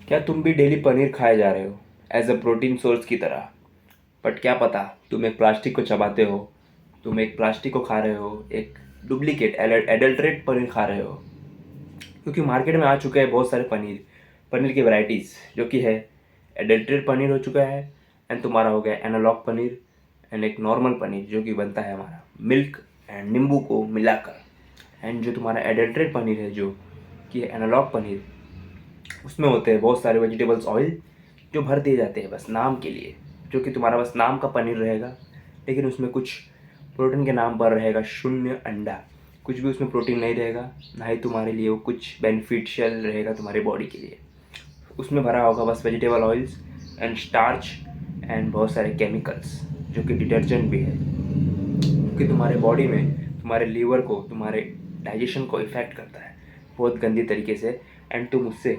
क्या तुम भी डेली पनीर खाए जा रहे हो एज अ प्रोटीन सोर्स की तरह? बट क्या पता तुम एक प्लास्टिक को चबाते हो, तुम एक प्लास्टिक को खा रहे हो, एक डुप्लीकेट एडल्ट्रेट पनीर खा रहे हो। क्योंकि मार्केट में आ चुके हैं बहुत सारे पनीर, पनीर की वैरायटीज़, जो कि है एडल्ट्रेट पनीर हो चुका है, एंड तुम्हारा हो गया एनालॉग पनीर, एंड एक नॉर्मल पनीर जो कि बनता है हमारा मिल्क एंड नींबू को मिलाकर। एंड जो तुम्हारा एडल्ट्रेट पनीर है, जो कि है एनालॉग पनीर, उसमें होते हैं बहुत सारे वेजिटेबल्स ऑयल जो भर दिए जाते हैं बस नाम के लिए, जो कि तुम्हारा बस नाम का पनीर रहेगा, लेकिन उसमें कुछ प्रोटीन के नाम पर रहेगा शून्य अंडा। कुछ भी उसमें प्रोटीन नहीं रहेगा, ना ही तुम्हारे लिए वो कुछ बेनिफिशियल रहेगा तुम्हारी बॉडी के लिए। उसमें भरा होगा बस vegetable oils and starch and बहुत सारे केमिकल्स, जो कि डिटर्जेंट भी है, कि तुम्हारे बॉडी में, तुम्हारे लीवर को, तुम्हारे डाइजेशन को इफ़ेक्ट करता है बहुत गंदी तरीके से। एंड तुम उससे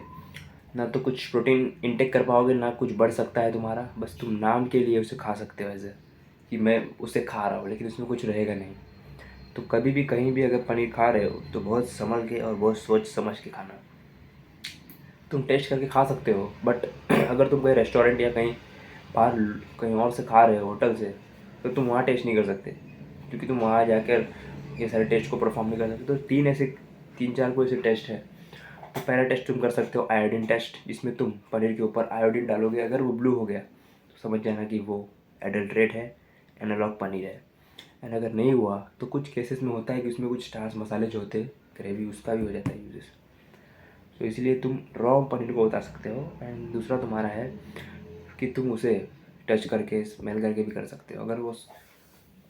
ना तो कुछ प्रोटीन इंटेक कर पाओगे, ना कुछ बढ़ सकता है तुम्हारा, बस तुम नाम के लिए उसे खा सकते हो ऐसे कि मैं उसे खा रहा हूँ, लेकिन उसमें कुछ रहेगा नहीं। तो कभी भी कहीं भी अगर पनीर खा रहे हो तो बहुत संभल के और बहुत सोच समझ के खाना। तुम टेस्ट करके खा सकते हो, बट अगर तुम कहीं रेस्टोरेंट या कहीं बाहर कहीं और से खा रहे हो होटल से, तो तुम वहाँ टेस्ट नहीं कर सकते, क्योंकि तुम वहाँ जाकर ये सारे टेस्ट को परफॉर्म नहीं कर सकते। तो तीन चार कोई ऐसे टेस्ट है। तो पहला टेस्ट तुम कर सकते हो आयोडीन टेस्ट, जिसमें तुम पनीर के ऊपर आयोडीन डालोगे, अगर वो ब्लू हो गया तो समझ जाना कि वो एडल्ट्रेट है, एनालॉग पनीर है। एंड अगर नहीं हुआ तो कुछ केसेस में होता है कि उसमें कुछ स्टार्च मसाले जो होते हैं ग्रेवी, उसका भी हो जाता है यूजेस। तो इसलिए तुम रॉ पनीर को उतार सकते हो। एंड दूसरा तुम्हारा है कि तुम उसे टच करके स्मेल करके भी कर सकते हो। अगर वो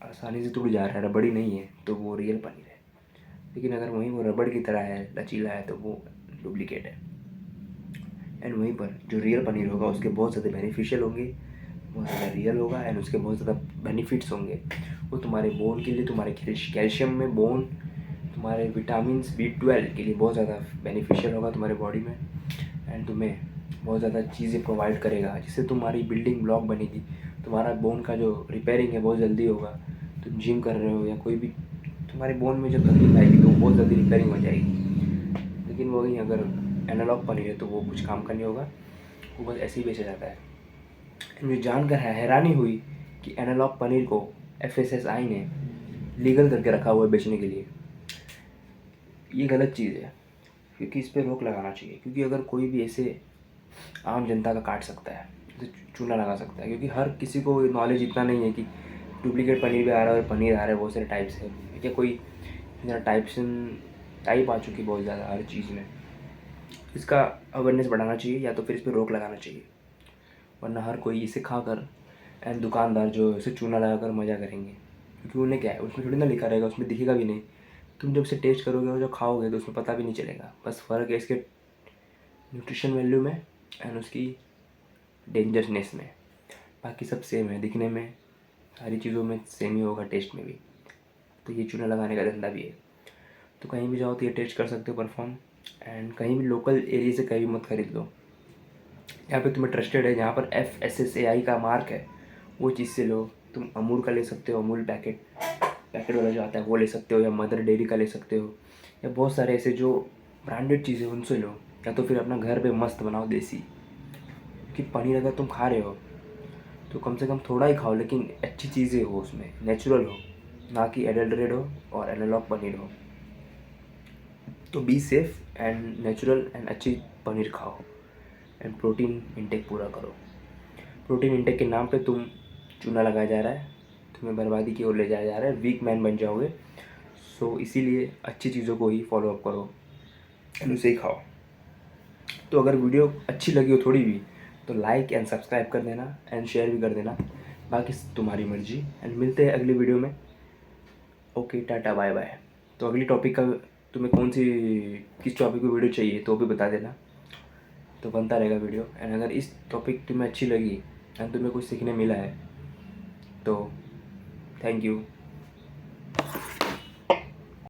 आसानी से टूट जा रहा है, रबड़ी नहीं है, तो वो रियल पनीर है। लेकिन अगर वहीं वो रबड़ की तरह है, लचीला है, तो वो डुप्लीकेट है। एंड वहीं पर जो रियल पनीर होगा उसके बहुत ज़्यादा बेनिफिशियल होंगे, बहुत ज़्यादा रियल होगा, एंड उसके बहुत ज़्यादा बेनिफिट्स होंगे। वो तुम्हारे बोन के लिए, तुम्हारे कैल्शियम में बोन, तुम्हारे विटामिन B12 के लिए बहुत ज़्यादा बेनिफिशियल होगा तुम्हारे बॉडी में। एंड तुम्हें बहुत ज़्यादा चीज़ें प्रोवाइड करेगा, जिससे तुम्हारी बिल्डिंग ब्लॉक बनेगी। तुम्हारा बोन का जो रिपेयरिंग है बहुत जल्दी होगा। तुम जिम कर रहे हो या कोई भी, तुम्हारे बोन में जब तकलीफ आएगी तो वो बहुत जल्दी रिपेयरिंग हो जाएगी। लेकिन वही अगर एनालॉग पनीर है तो वो कुछ काम का नहीं होगा, वो बस ऐसे ही बेचा जाता है। मुझे जानकर हैरानी हुई कि एनालॉग पनीर को FSSAI ने लीगल करके रखा हुआ है बेचने के लिए। ये गलत चीज़ है, क्योंकि इस पर रोक लगाना चाहिए। क्योंकि अगर कोई भी ऐसे आम जनता का काट सकता है, तो चूना लगा सकता है, क्योंकि हर किसी को नॉलेज इतना नहीं है कि डुप्लीकेट पनीर भी आ रहा है और पनीर आ रहा है बहुत सारे टाइप से। क्या कोई टाइप आ चुकी बहुत ज़्यादा हर चीज़ में। इसका अवेयरनेस बढ़ाना चाहिए, या तो फिर इस पर रोक लगाना चाहिए, वरना हर कोई इसे खाकर, एंड दुकानदार जो इसे चूना लगाकर मज़ा करेंगे। क्योंकि उन्हें क्या है, उसमें थोड़ी ना लिखा रहेगा, उसमें दिखेगा भी नहीं। तुम जब इसे टेस्ट करोगे और जब खाओगे तो उसमें पता भी नहीं चलेगा। बस फ़र्क है इसके न्यूट्रिशन वैल्यू में एंड उसकी डेंजरसनेस में। बाकी सब सेम है दिखने में, सारी चीज़ों में सेम ही होगा, टेस्ट में भी। तो ये चूना लगाने का धंधा भी है। तो कहीं भी जाओ तो ये टेस्ट कर सकते हो परफॉर्म। एंड कहीं भी लोकल एरिया से कहीं भी मत खरीद लो। यहाँ पे तुम्हें ट्रस्टेड है, जहाँ पर FSSAI का मार्क है, वो चीज़ से लो। तुम अमूल का ले सकते हो, अमूल पैकेट वाला जो आता है वो ले सकते हो, या मदर डेयरी का ले सकते हो, या बहुत सारे ऐसे जो ब्रांडेड चीज़ें उनसे लो। या तो फिर अपना घर पे मस्त बनाओ देसी। क्योंकि पनीर अगर तुम खा रहे हो तो कम से कम थोड़ा ही खाओ, लेकिन अच्छी चीज़ें हो, उसमें नेचुरल हो, ना कि एडल्ट्रेट हो और एनालॉग पनीर हो। तो be safe and natural and अच्छी पनीर खाओ, एंड प्रोटीन इंटेक पूरा करो। प्रोटीन इंटेक के नाम पे तुम चूना लगाया जा रहा है, तुम्हें बर्बादी की ओर ले जाया जा रहा है, वीक मैन बन जाओगे। सो इसीलिए अच्छी चीज़ों को ही फॉलो अप करो एंड उसे ही खाओ। तो अगर वीडियो अच्छी लगी हो थोड़ी भी, तो लाइक एंड सब्सक्राइब कर देना, एंड शेयर भी कर देना। बाकी तुम्हारी मर्जी। एंड मिलते हैं अगली वीडियो में। Okay, tata bye bye. तो अगली टॉपिक का तुम्हें किस टॉपिक की वीडियो चाहिए तो भी बता देना, तो बनता रहेगा वीडियो। एंड अगर इस टॉपिक तुम्हें अच्छी लगी एंड तुम्हें कुछ सीखने मिला है, तो थैंक यू।